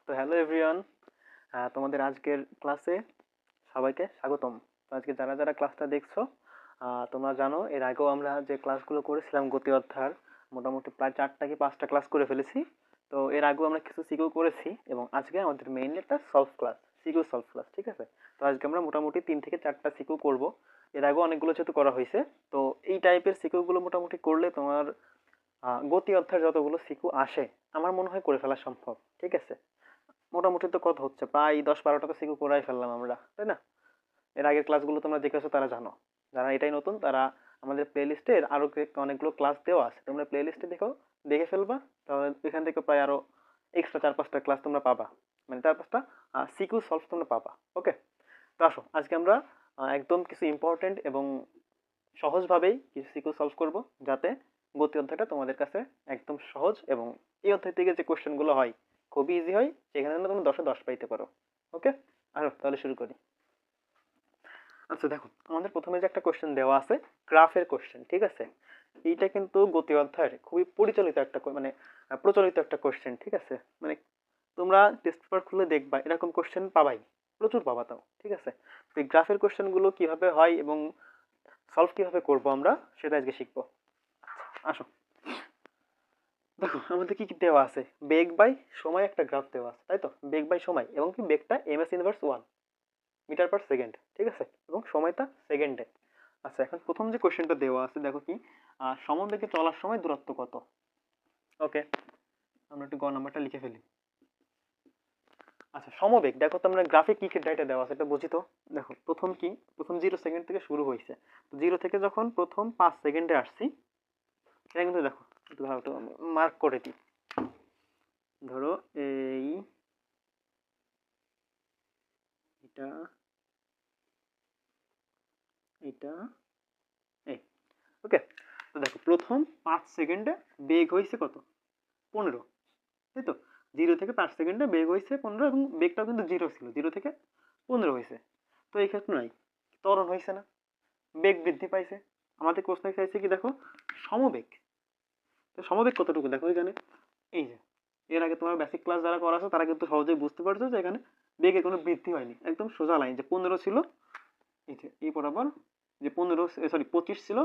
তো hello everyone, তোমাদের আজকের ক্লাসে সবাইকে স্বাগতম। তো আজকে যারা যারা ক্লাসটা দেখছো, তোমরা জানো এর আগেও আমরা যে ক্লাসগুলো করেছিলাম গতি অধ্যায়ের মোটামুটি প্রায় 4টা কি 5টা ক্লাস করে ফেলেছি। তো এর আগেও আমরা কিছু সিকিউ করেছি এবং আজকে আমাদের মেইন একটা solve class, CQ solve class, ঠিক আছে? তো আজকে আমরা মোটামুটি 3 থেকে 4টা সিকিউ করব। এর আগেও অনেকগুলো যেহেতু করা হয়েছে, তো এই টাইপের সিকিউগুলো মোটামুটি করলে তোমার গতি অধ্যায়ের যতগুলো সিকিউ আসে আমার মনে হয় করে ফেলা সম্ভব, ঠিক আছে? মোটামুটি তো কত হচ্ছে, প্রায় 10-12টা তো সিকিউ করাই ফেললাম আমরা, তাই না? এর আগের ক্লাসগুলো তোমরা দেখেছো, তারা জানো। যারা এটাই নতুন তারা আমাদের প্লে লিস্টে আরো অনেকগুলো ক্লাস দেওয়া আছে, তোমরা প্লে লিস্টে দেখে ফেলবা। তাহলে এখান থেকে প্রায় আরো এক্সট্রা 4-5টা ক্লাস তোমরা পাবা, মানে 4-5টা সিকিউ সলভ তোমরা পাবা। ওকে, তো আসো আজকে আমরা একদম কিছু ইম্পর্টেন্ট এবং সহজভাবেই কিছু সিকিউ সলভ করব, যাতে গতি অধ্যায়টা তোমাদের কাছে একদম সহজ এবং এই অধ্যায় থেকে যে কোশ্চেনগুলো হয় খুবই ইজি হয়, সেখানে যেন তুমি 10-এ 10 পাইতে পারো। ওকে, আসো তাহলে শুরু করি। আচ্ছা দেখো, আমাদের প্রথমে যে একটা কোশ্চেন দেওয়া আছে, গ্রাফের কোশ্চেন, ঠিক আছে? এইটা কিন্তু গতি অধ্যায়ের খুবই পরিচালিত একটা মানে প্রচলিত একটা কোশ্চেন, ঠিক আছে? মানে তোমরা টেস্ট পেপার খুলে দেখবা এরকম কোশ্চেন পাবাই, প্রচুর পাবা তাও, ঠিক আছে? তো এই গ্রাফের কোশ্চেনগুলো কিভাবে হয় এবং সলভ কিভাবে করব আমরা সেটা আজকে শিখবো। আসো দেখো, আমাদের কি কি দেওয়া আছে, বেগ বাই সময় একটা গ্রাফ দেওয়া আছে, তাই তো? বেগ বাই সময় এবং কি বেগটা ms inverse 1 meter per second, ঠিক আছে? এবং সময়টা সেকেন্ডে। আচ্ছা, এখন প্রথম যে কোশ্চেনটা দেওয়া আছে দেখো কি, সমবেগে চলার সময় দূরত্ব কত? ওকে, আমরা একটু গ নাম্বারটা লিখে ফেলি। আচ্ছা, সমবেগ দেখো তো, আমরা গ্রাফে কি কি ডাটা দেওয়া আছে এটা বুঝি তো। দেখো প্রথম কি, প্রথম 0 সেকেন্ড থেকে শুরু হয়েছে, 0 থেকে যখন প্রথম 5 সেকেন্ডে আসছি, এটা কিন্তু দেখো একটু ধরো, একটু মার্ক করে দিই। ধরো এই এটা এটা এই, ওকে। তো দেখো প্রথম 5 সেকেন্ডে বেগ হয়েছে কত? 15, তাই তো? 0 থেকে 5 সেকেন্ডে বেগ হয়েছে 15 এবং বেগটাও কিন্তু 0 ছিল, 0 থেকে 15 হয়েছে। তো এই ক্ষেত্রে নাই, ত্বরণ হয়েছে না, বেগ বৃদ্ধি পাইছে। আমাদের প্রশ্ন চাইছে কি দেখো, সমবেগ। তো সমবেগ কতটুকু দেখো এখানে, এই যে এর আগে তোমার বেসিক ক্লাস যারা করা আছে তারা কিন্তু সহজেই বুঝতে পারছো যে এখানে বেগের কোনো বৃদ্ধি হয়নি, একদম সোজা লাইন, যে 15 ছিল এই যে এই বরাবর, যে 25 ছিল,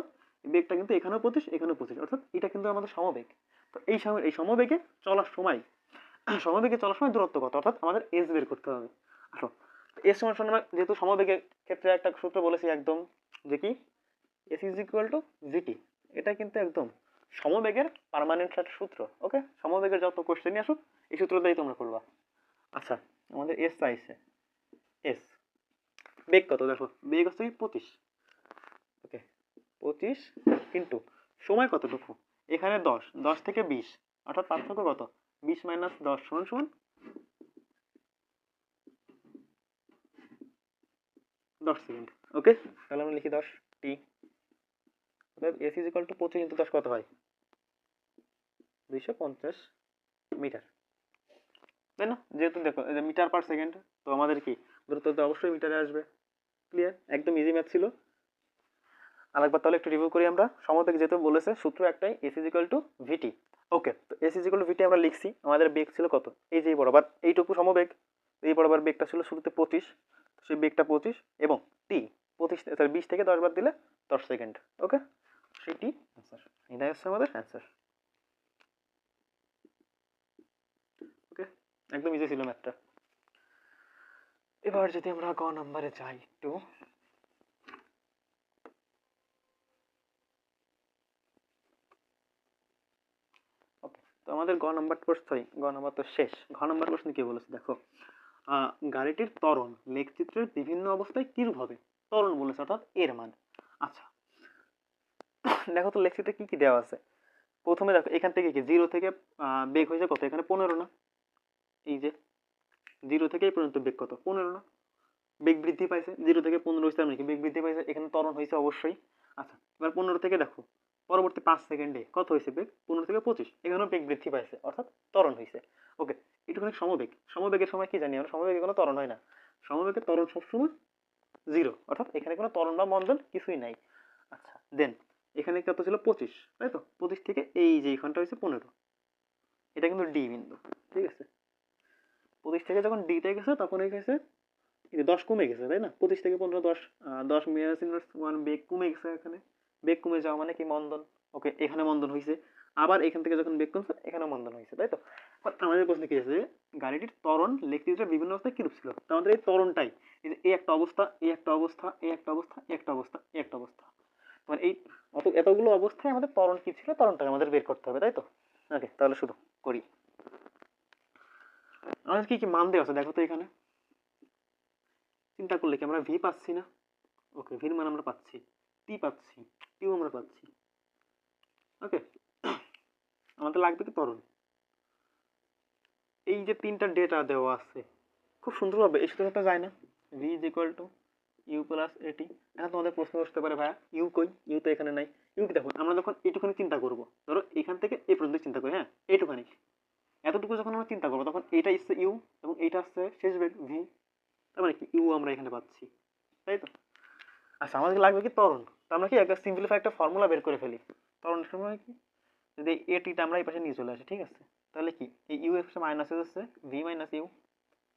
বেগটা কিন্তু এখানেও 25 এখানেও 25, অর্থাৎ এটা কিন্তু আমাদের সমবেগ। তো এই সমবেগে চলার সময়, সমবেগে চলার সময় দূরত্ব কত, অর্থাৎ আমাদের এস বের করতে হবে। আসো, এস সমান সমান, যেহেতু সমবেগের ক্ষেত্রে একটা সূত্র বলেছি একদম, যে কি S is equal two GT. এটা কিন্তু একদম সমবেগের পার্মানেন্ট একটা সূত্র। ওকে, সমবেগের যত কোশ্চেনই আসুক এই সূত্র দিয়েই তোমরা করবা। আচ্ছা, আমাদের এস চাইছে, এস বেগ কত দেখো, বেগ হচ্ছে 25, ওকে, 25 কিন্তু সময় কতটুকু, এখানে 10, 10 থেকে 20, অর্থাৎ পার্থক্য কত, 20 মাইনাস 10 সমান সমান 10 সেকেন্ড। ওকে, তাহলে আমরা লিখি 10 টি। অর্থাৎ S is equal two 25 into 10 কত হয়, 250 মিটার, তাই না? যেহেতু দেখো মিটার পার সেকেন্ড, তো আমাদের কি দূরত্ব তো অবশ্যই মিটারে আসবে। ক্লিয়ার, একদম ইজি ম্যাথ ছিল। আরেকবার তাহলে একটু রিভিউ করি আমরা। সমবেগ যেহেতু বলেছে সূত্র একটাই, এস ইজ ইকুয়াল টু ভিটি। ওকে, তো এস ইজ ইকুয়াল টু ভিটি আমরা লিখছি। আমাদের বেগ ছিল কত, এই যে বরাবর এইটুকু সমবেগ, এই বরাবর বেগটা ছিল শুরুতে 25, সেই বেগটা 25 এবং টি 25, সরি 20 থেকে 10 বাদ দিলে 10 সেকেন্ড। ওকে, সেটি অ্যান্সার, এটাই হচ্ছে আমাদের অ্যান্সার। ওকে, একদম ইজি ছিল ম্যাথটা। এবার যদি আমরা গ নাম্বারে যাই একটু, ওকে, তো আমাদের গ নাম্বার গ নাম্বার তো শেষ। ঘ নাম্বার প্রশ্ন কি বলেছে দেখো, গাড়িটির ত্বরণ লেখচিত্রের বিভিন্ন অবস্থায় কিরূপ হবে, ত্বরণ বলেছে, অর্থাৎ এর মান। আচ্ছা দেখো তো লেখচিত্রে কি কি দেওয়া আছে। প্রথমে দেখো এখান থেকে কি 0 থেকে বেগ হয়েছে কত, এখানে 15 না, এই যে 0 থেকে এই পর্যন্ত বেগ কত, 15 না, বেগ বৃদ্ধি পাইছে, 0 থেকে 15 হয়েছে মানে কি বেগ বৃদ্ধি পাইছে, এখানে ত্বরণ হয়েছে অবশ্যই। আচ্ছা, এবার 15 থেকে দেখো পরবর্তী 5 সেকেন্ডে কত হয়েছে বেগ, 15 থেকে 25, এখানেও বেগ বৃদ্ধি পাইছে, অর্থাৎ ত্বরণ হয়েছে। ওকে, এটুখানি সমবেগ। সমবেগের সময় কি জানি আমরা, সমবেগে কোনো ত্বরণ হয় না, সমবেগের ত্বরণ সবসময় 0, অর্থাৎ এখানে কোনো ত্বরণ বা মন্দন কিছুই নাই। আচ্ছা দেন এখানে কত ছিল 25, তাই তো? 25 থেকে এই যে এখানটা হয়েছে 15, এটা কিন্তু ডি বিন্দু, ঠিক আছে? 25 থেকে যখন ডিতে গেছে তখন এই গেছে 10 কমে গেছে, তাই না? 25 থেকে 15, 10 মাইনাস ইনভার্স 1 বেগ কমে গেছে। এখানে বেগ কমে যাওয়া মানে কি? মন্দন। ওকে, এখানে মন্দন হয়েছে। আবার এখান থেকে যখন বেগ কমছে এখানে মন্দন হয়েছে, তাই তো? আমাদের প্রশ্নে কি আছে? গাড়িটির ত্বরণ লেকটির বিভিন্ন অবস্থায় কিরূপ ছিল? তো আমাদের এই ত্বরণটাই, এই একটা অবস্থা, এই একটা অবস্থা, এই একটা অবস্থা, এই একটা অবস্থা, এই একটা অবস্থা, মানে এই এতগুলো অবস্থায় আমাদের ত্বরণ কি ছিল, ত্বরণটাকে আমাদের বের করতে হবে, তাই তো? ওকে, তাহলে শুরু করি। আমাদের কি কি মান দেওয়া আছে দেখো তো। এখানে চিন্তা করলে কি আমরা ভি পাচ্ছি না? ওকে, ভির মান আমরা পাচ্ছি, টি পাচ্ছি, টিও আমরা পাচ্ছি। ওকে, আমাদের লাগবে কি? ত্বরণ। এই যে তিনটা ডেটা দেওয়া আছে খুব সুন্দরভাবে এই সূত্রটা যায় না? V is equal to u plus a t. এখন তোমাদের প্রশ্ন আসতে পারে, ভাইয়া ইউ কই? ইউ তো এখানে নাই। ইউ কি? দেখো আমরা যখন এইটুখানি চিন্তা করবো, ধরো এখান থেকে এই পর্যন্ত চিন্তা করি, হ্যাঁ এইটুখানি, এতটুকু যখন আমরা চিন্তা করবো তখন এইটা আসছে ইউ এবং এইটা আসছে শেষ বেগ ভি, তার মানে কি ইউ আমরা এখানে পাচ্ছি, তাই তো? আচ্ছা, আমাদের লাগবে কি? ত্বরণ। তো আমরা কি একটা সিম্পলিফাই একটা ফর্মুলা বের করে ফেলি। ত্বরণের সময় কি? যদি এটিটা আমরা এই পাশে নিয়ে চলে আসি, ঠিক আছে, তাহলে কি এই ইউ এর পাশে মাইনাস হচ্ছে ভি মাইনাস ইউ।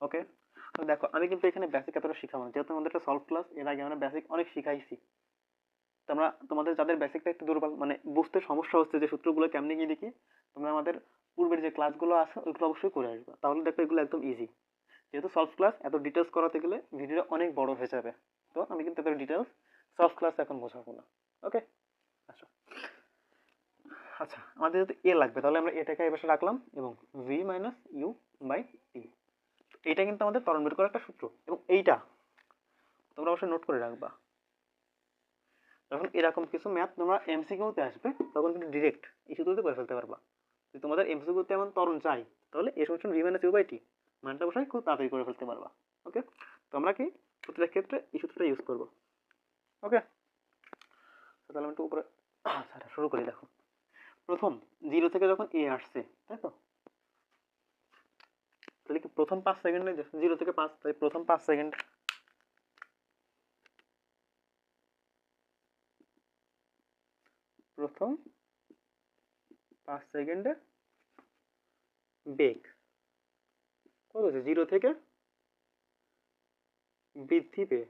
ওকে, তো দেখো আমি কিন্তু এখানে বেসিক এতটা শিখাবো না, যেহেতু আমাদের একটা সলভ ক্লাস, এর আগে আমরা বেসিক অনেক শিখাইছি। তোমরা তোমাদের যাদের বেসিকটা একটু দুর্বল, মানে বুঝতে সমস্যা হচ্ছে যে সূত্রগুলো কেমনে গিয়ে দেখি, তোমরা আমাদের পূর্বের যে ক্লাসগুলো আছে ওইগুলো অবশ্যই করে আসবে, তাহলে দেখো এগুলো একদম ইজি। যেহেতু সলভ ক্লাস, এত ডিটেলস করাতে গেলে ভিডিওটা অনেক বড় হয়ে যাবে, তো আমি কিন্তু এত ডিটেলস সলভ ক্লাস এখন বোঝাবো না। ওকে, আচ্ছা আচ্ছা, আমাদের যেহেতু এ লাগবে তাহলে আমরা এটাকে এই পাশে রাখলাম এবং V minus you by T. এইটা কিন্তু আমাদের ত্বরণ বের করার একটা সূত্র, এবং এইটা তোমরা অবশ্যই নোট করে রাখবা। যখন এরকম কিছু ম্যাথ তোমরা এমসিকিউতে আসবে তখন কিন্তু ডিরেক্ট এই সূত্রতে করে ফেলতে পারবা। যদি তোমাদের এমসিকিউতে এমন ত্বরণ চাই তাহলে এ সমান V minus you by T মানটা বসাই খুব তাড়াতাড়ি করে ফেলতে পারবা। ওকে, তো আমরা কি সূত্রের ক্ষেত্রে এই সূত্রটা ইউজ করবো। ওকে, তাহলে আমি একটু উপরে শুরু করি। দেখো প্রথম 0 থেকে যখন এ আসছে, তাই তো? তাহলে কি প্রথম 5 সেকেন্ডে 0 থেকে 5, তাই প্রথম 5 সেকেন্ড, প্রথম 5 সেকেন্ডে বেগ কত হচ্ছে? 0 থেকে বৃদ্ধি পেয়ে,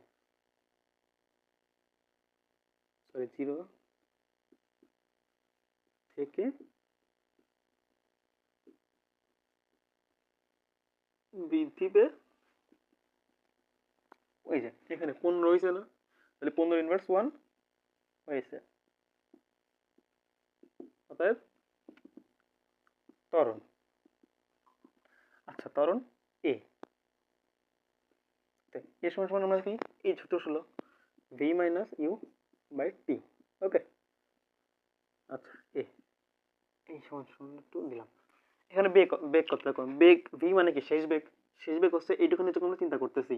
সরি 0 থেকে বৃদ্ধি পেয়ে ওই যে এখানে 15 হয়েছে না? তাহলে 15 ইনভার্স 1 হয়েছে, অতএব ত্বরণ। আচ্ছা, ত্বরণ এ, এ সমান সমান আমরা কি এই সূত্র ছিল V minus you by T. ওকে, আচ্ছা এ এই সমান সমান একটু দিলাম। এখানে বেগ, বেগ কত রকম? বেগ ভি মানে কি? শেষ বেগ। শেষ বেগ হচ্ছে এইটুখানি যখন আমরা চিন্তা করতেছি,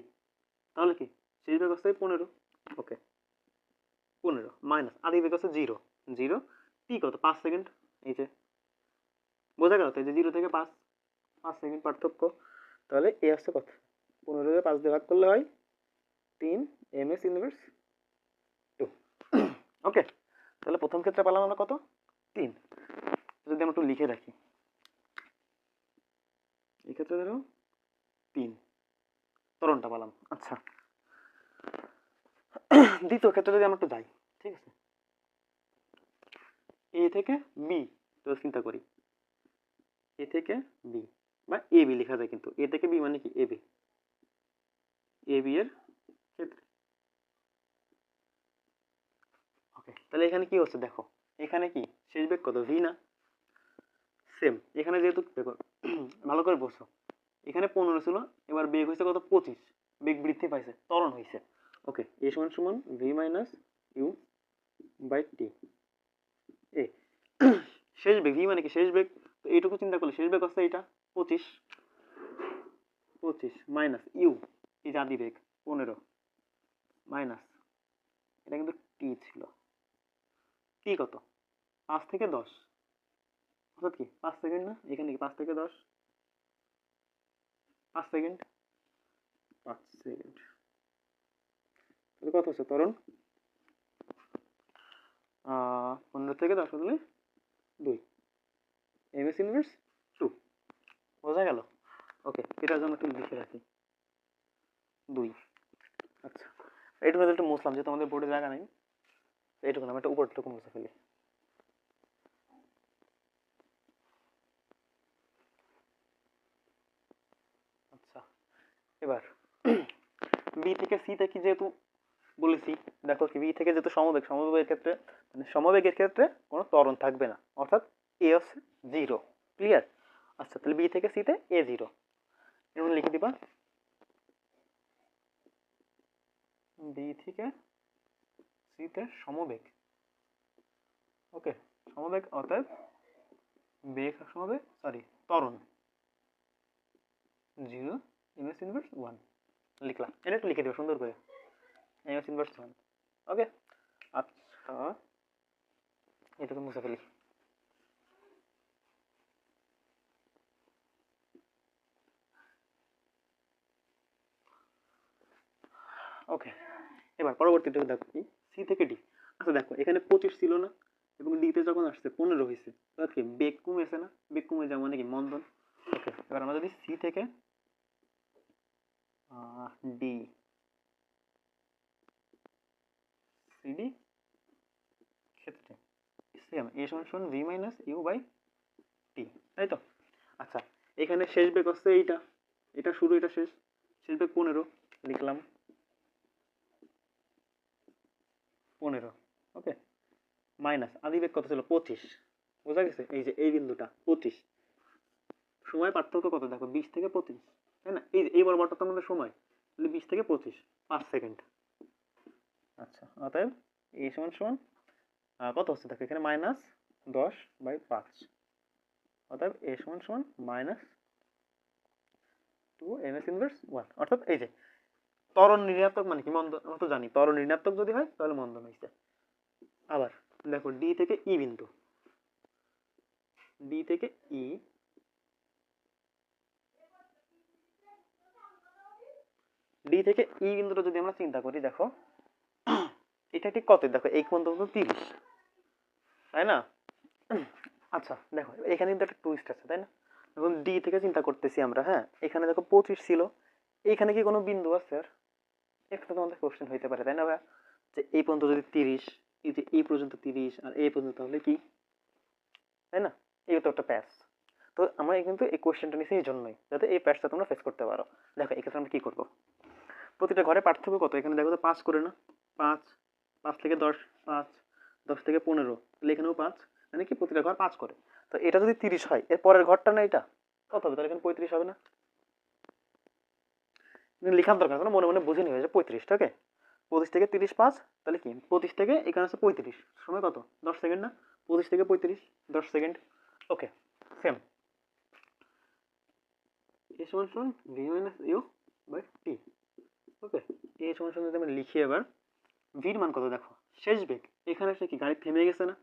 তাহলে কি শেষ বেগ হচ্ছে 15। ওকে, 15 মাইনাস আদি বেগ হচ্ছে 0, 0 টি কত? 5 সেকেন্ড। এই যে বোঝা গেল তো, এই যে 0 থেকে 5, 5 সেকেন্ড পার্থক্য। তাহলে এ আসছে কত? 15 কে 5 দিয়ে ভাগ করলে হয় 3 এম এস ইনভার্স 2। ওকে, তাহলে প্রথম ক্ষেত্রে পেলাম আমরা কত? 3। যদি আমরা একটু লিখে রাখি, এই ক্ষেত্রে ধরো 3 ত্বরণটা পেলাম। আচ্ছা, দ্বিতীয় ক্ষেত্রে যদি আমরা একটু যাই, ঠিক আছে, এ থেকে বি, তো চিন্তা করি এ থেকে বি বা এ বি লেখা যায়, কিন্তু এ থেকে বি মানে কি? এ বি, এ বি এর ক্ষেত্রে। ওকে, তাহলে এখানে কি হচ্ছে দেখো, এখানে কি শেষ বেগ কত? ভি না? সেম এখানে যেহেতু দেখো ভালো করে বসো, এখানে 15 ছিল, এবার বেগ হয়েছে কত? 25, বেগ বৃদ্ধি পাইছে, ত্বরণ হয়েছে। ওকে, এ সমান সমান V minus you by T. এ শেষ বেগ, ভি মানে কি? শেষ বেগ। তো এইটুকু চিন্তা করলে শেষ বেগ হচ্ছে এইটা 25, 25 মাইনাস ইউ, এই যে আদি বেগ 15 মাইনাস, এটা কিন্তু টি ছিল, টি কত? 5 থেকে 10, অর্থাৎ কি 5 সেকেন্ড না? এখানে কি 5 থেকে 10, 5 সেকেন্ড, 5 সেকেন্ড। তাহলে কত হচ্ছে ত্বরণ? 15 থেকে 10 হলে 2 এম এস ইনভার্স 2। বোঝা গেল? ওকে, এটার জন্য একটু লিখে রাখি 2। আচ্ছা, এইটুকু একটু মুছলাম, যেহেতু আমাদের বোর্ডে জায়গা নেই, এইটুকু আমি একটা উপরটুকু মুছে ফেলি। আচ্ছা, এবার বি থেকে সিতে কি যেহেতু বলেছি, দেখো কি বি থেকে যেহেতু সমবেগের ক্ষেত্রে মানে সমবেগের ক্ষেত্রে কোনো ত্বরণ থাকবে না, অর্থাৎ এ হচ্ছে 0। ক্লিয়ার? আচ্ছা, তাহলে বি থেকে সিতে এ 0 এরকম লিখে দিবা। বি থেকে সিতে সমবেগ, ওকে, সমবেগ অতএব বেগ সমবেগ ত্বরণ 0 ইনভার্স 1 লিখলাম। এটা একটু লিখে দেবো সুন্দর করে, ইনভার্স 1। ওকে, আচ্ছা এটাকে মুছে ফেলি। ওকে, এবার পরবর্তীটা দেখো কি সি থেকে ডি। আচ্ছা দেখো এখানে 25 ছিল না, এবং ডিতে যখন আসছে 15 হয়েছে, তার কি বেগ কমেছে না? বেগ কমে যাওয়া মানে কি মন্দন। ওকে, এবার আমরা যদি সি থেকে ডি সিডি ক্ষেত্রে সেম এ সমান সমান V minus you by T, তাই তো? আচ্ছা, এখানে শেষ বেগ হচ্ছে এইটা, এটা শুরু এটা শেষ, শেষ বেগ 15 লিখলাম 15। ওকে, মাইনাস আদি বেগ কত ছিল 25, বোঝা গেছে? এই যে এই বিন্দুটা 25, সময় পার্থক্য কত দেখো 20 থেকে 25, তাই না? এই বরাবরটা তো আমাদের সময়, তাহলে 20 থেকে 25 5 সেকেন্ড। আচ্ছা, অতএব এই সমান সমান কত হচ্ছে দেখো এখানে মাইনাস 10/5, অতএব এ সমান সমান মাইনাস 2 ms ইনভার্স 1। অর্থাৎ এই যে ত্বরণ ঋণাত্মক মানে কি মন্দন, আমরা তো জানি ত্বরণ ঋণাত্মক যদি হয় তাহলে মন্দন হয়েছে। আবার দেখো ডি থেকে ই বিন্দু, ডি থেকে ই, ডি থেকে ই বিন্দুটা যদি আমরা চিন্তা করি, দেখো এটা ঠিক কত, দেখো এই পর্যন্ত 30, তাই না? আচ্ছা দেখো এখানে কিন্তু একটা টুইস্ট আছে, তাই না? এখন ডি থেকে চিন্তা করতেছি আমরা, হ্যাঁ এখানে দেখো 25 ছিল, এইখানে কি কোনো বিন্দু আছে? আর একটা তো আমাদের কোশ্চেন হইতে পারে, তাই না ভাই, যে এই পর্যন্ত যদি 30, এই যে এই পর্যন্ত 30 আর এই পর্যন্ত তাহলে কি, তাই না? এই তো একটা প্যাচ। তো আমরা কিন্তু এই কোশ্চেনটা নিচ্ছি এই জন্যই, যাতে এই প্যাচটা তোমরা ফেস করতে পারো। দেখো এক্ষেত্রে আমরা কি করবো, প্রতিটা ঘরে পার্থক্য কত, এখানে দেখো তো 5 করে না, 5, 5 থেকে 10, 5, 10 থেকে 15, তাহলে এখানেও 5, মানে কি প্রতিটা ঘর 5 করে। তো এটা যদি 30 হয়, এর পরের ঘরটা না এটা কত হবে, তাহলে এখানে 35 হবে না? লিখার দরকার কোনো, মনে মনে বুঝে নিয়ে যে 35, ওকে। 25 থেকে 30 5, তাহলে কি 25 থেকে এখানে আছে 35, সময় কত 10 সেকেন্ড না? 25 থেকে 35 10 সেকেন্ড। ওকে, সেম এ সমান সমান V minus you by T. ওকে, এ সমান সমান যদি আমরা লিখি, এবার ভির মান কত দেখো, শেষ বেগ এখানে এসে কি গাড়ি থেমে গেছে না?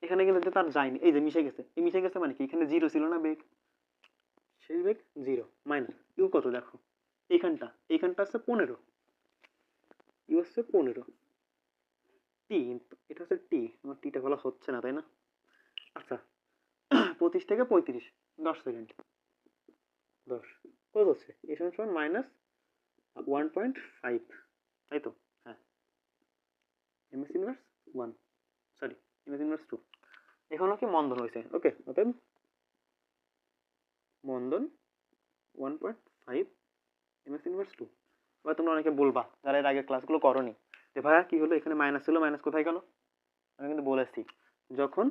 এখানে কিন্তু তার যায়নি, এই যে মিশে গেছে, এই মিশে গেছে মানে কি এখানে 0 ছিল না বেগ, শেষ বেগ 0 মাইনাস ইউ কত দেখো, এইখানটা আছে 15, ইউ হচ্ছে 15, টি এটা হচ্ছে টি, আমার টিটা বলা হচ্ছে না, তাই না? আচ্ছা 25 থেকে 35 10 সেকেন্ড, 10 কত হচ্ছে এই সমান সমান মাইনাস 1.5, তাই তো? হ্যাঁ, এমএস ইনভার্স 1, এমএস ইনভার্স 2, এখনো কি মন্দন হয়েছে। ওকে, অতএব মন্দন 1.5 এমএস ইনভার্স 2। এবার তোমরা অনেকে বলবা যারা এর আগের ক্লাসগুলো করনি, যে ভাইয়া কি হলো এখানে মাইনাস ছিল, মাইনাস কোথায় গেল? আমি কিন্তু বলেছি যখন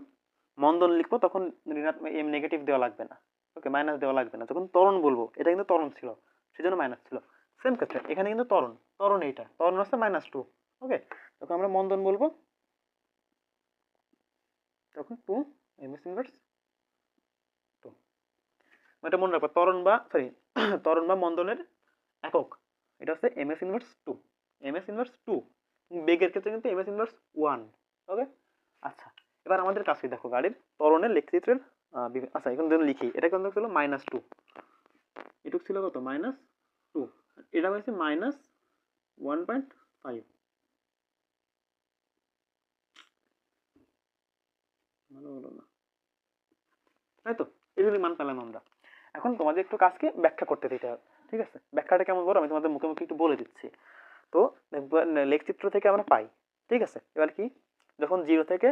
মন্দন লিখবো তখন ঋণাত্মক এম নেগেটিভ দেওয়া লাগবে না, ওকে, মাইনাস দেওয়া লাগবে না। যখন ত্বরণ বলবো, এটা কিন্তু ত্বরণ ছিল সেজন্য মাইনাস ছিল, সেম ক্ষেত্রে এখানে কিন্তু ত্বরণ, এইটা ত্বরণ হচ্ছে -2। ওকে, যখন আমরা মন্দন বলবো তখন 2 এমএস ইনভার্স 2। এটা মনে রাখবো, ত্বরণ বা মন্দনের একক এটা হচ্ছে এমএস ইনভার্স 2, এমএস ইনভার্স 2। বেগের ক্ষেত্রে কিন্তু এমএস ইনভার্স 1। ওকে, আচ্ছা এবার আমাদের কাছে দেখো গাড়ির ত্বরণের লেখচিত্রের আচ্ছা এখন ধরুন লিখি, এটা কিন্তু ছিল -2, এটুক ছিল কত -2, এটা হয়েছে -1.5, ভালো হলো না, তাই তো? এগুলি মান পেলাম আমরা। এখন তোমাদের একটু কাজকে ব্যাখ্যা করতে দিতে হবে, ঠিক আছে? ব্যাখ্যাটা কেমন বলো, আমি তোমাদের মুখে মুখে একটু বলে দিচ্ছি। তো লেখচিত্র থেকে আমরা পাই, ঠিক আছে? এবার কি, যখন 0 থেকে